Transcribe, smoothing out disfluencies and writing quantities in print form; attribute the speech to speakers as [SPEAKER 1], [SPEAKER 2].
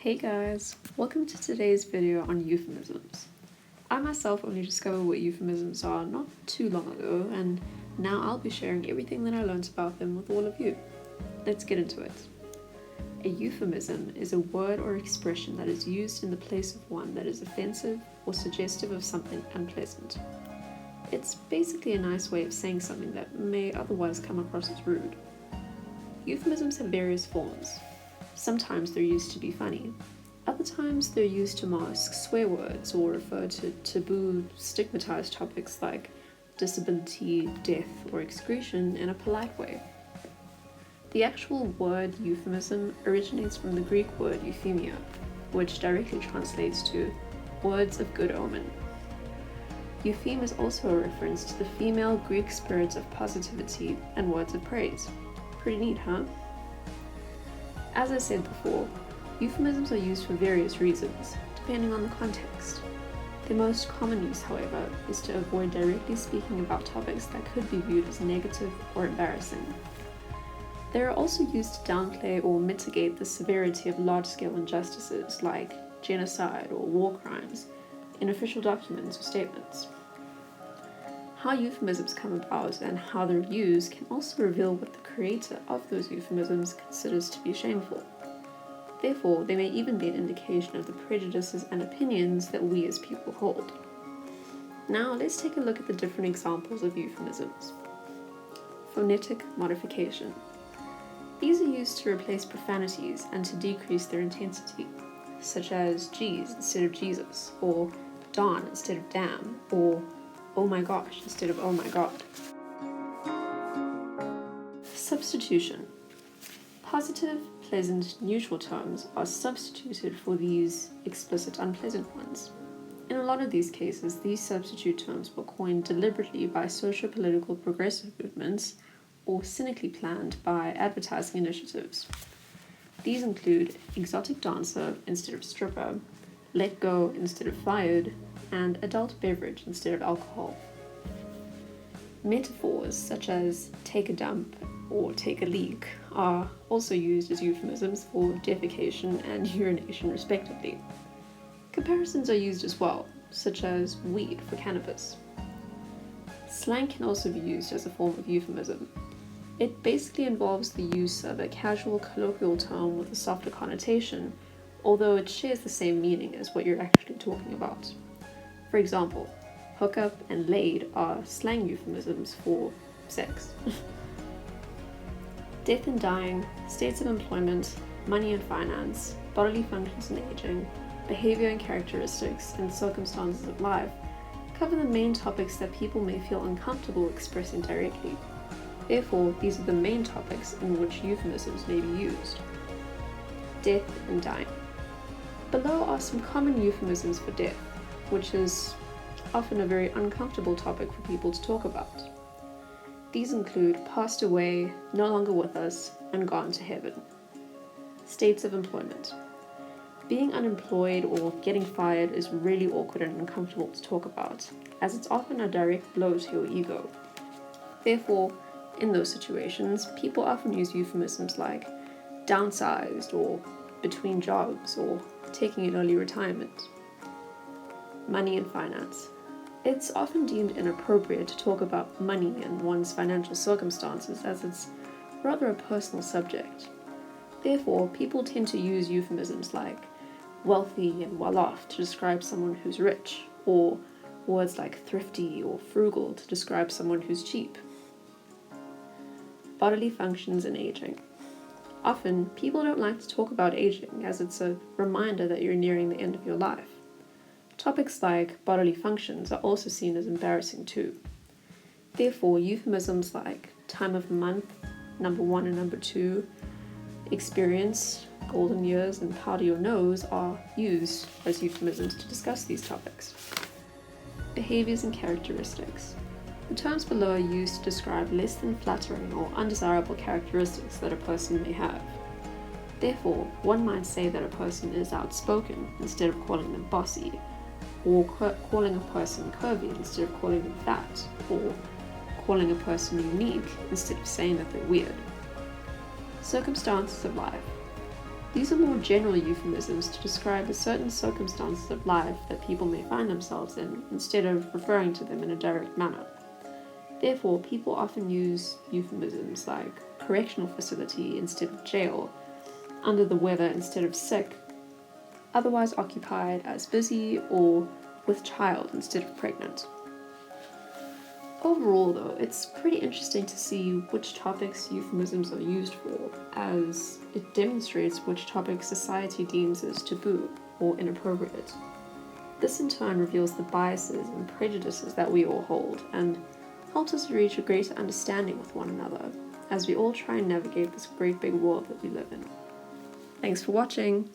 [SPEAKER 1] Hey guys, welcome to today's video on euphemisms. I myself only discovered what euphemisms are not too long ago, and now I'll be sharing everything that I learned about them with all of you. Let's get into it. A euphemism is a word or expression that is used in the place of one that is offensive or suggestive of something unpleasant. It's basically a nice way of saying something that may otherwise come across as rude. Euphemisms have various forms. Sometimes they're used to be funny. Other times they're used to mask swear words or refer to taboo, stigmatized topics like disability, death, or excretion in a polite way. The actual word euphemism originates from the Greek word euphemia, which directly translates to words of good omen. Eupheme is also a reference to the female Greek spirits of positivity and words of praise. Pretty neat, huh? As I said before, euphemisms are used for various reasons, depending on the context. The most common use, however, is to avoid directly speaking about topics that could be viewed as negative or embarrassing. They are also used to downplay or mitigate the severity of large-scale injustices like genocide or war crimes in official documents or statements. How euphemisms come about and how they're used can also reveal what the creator of those euphemisms considers to be shameful. Therefore, they may even be an indication of the prejudices and opinions that we as people hold. Now, let's take a look at the different examples of euphemisms. Phonetic modification. These are used to replace profanities and to decrease their intensity, such as geez instead of Jesus, or darn instead of damn, or oh my gosh instead of oh my god. Substitution. Positive, pleasant, neutral terms are substituted for these explicit, unpleasant ones. In a lot of these cases, these substitute terms were coined deliberately by socio-political progressive movements or cynically planned by advertising initiatives. These include exotic dancer instead of stripper, let go instead of fired, and adult beverage instead of alcohol. Metaphors such as take a dump or take a leak are also used as euphemisms for defecation and urination respectively. Comparisons are used as well, such as weed for cannabis. Slang can also be used as a form of euphemism. It basically involves the use of a casual colloquial term with a softer connotation, although it shares the same meaning as what you're actually talking about. For example, hookup and laid are slang euphemisms for sex. Death and dying, states of employment, money and finance, bodily functions and aging, behavior and characteristics, and circumstances of life cover the main topics that people may feel uncomfortable expressing directly. Therefore, these are the main topics in which euphemisms may be used. Death and dying. Below are some common euphemisms for death, which is often a very uncomfortable topic for people to talk about. These include passed away, no longer with us, and gone to heaven. States of employment. Being unemployed or getting fired is really awkward and uncomfortable to talk about, as it's often a direct blow to your ego. Therefore, in those situations, people often use euphemisms like downsized or between jobs or taking an early retirement. Money and finance. It's often deemed inappropriate to talk about money and one's financial circumstances as it's rather a personal subject. Therefore, people tend to use euphemisms like wealthy and well-off to describe someone who's rich, or words like thrifty or frugal to describe someone who's cheap. Bodily functions and aging. Often, people don't like to talk about aging as it's a reminder that you're nearing the end of your life. Topics like bodily functions are also seen as embarrassing too. Therefore, euphemisms like time of month, number 1 and number 2, experience, golden years, and powder your nose are used as euphemisms to discuss these topics. Behaviors and characteristics. The terms below are used to describe less than flattering or undesirable characteristics that a person may have. Therefore, one might say that a person is outspoken instead of calling them bossy, or calling a person curvy instead of calling them fat, or calling a person unique instead of saying that they're weird. Circumstances of life. These are more general euphemisms to describe the certain circumstances of life that people may find themselves in, instead of referring to them in a direct manner. Therefore, people often use euphemisms like correctional facility instead of jail, under the weather instead of sick, otherwise occupied as busy, or with child instead of pregnant. Overall though, it's pretty interesting to see which topics euphemisms are used for, as it demonstrates which topics society deems as taboo or inappropriate. This in turn reveals the biases and prejudices that we all hold, and helps us reach a greater understanding with one another, as we all try and navigate this great big world that we live in. Thanks for watching!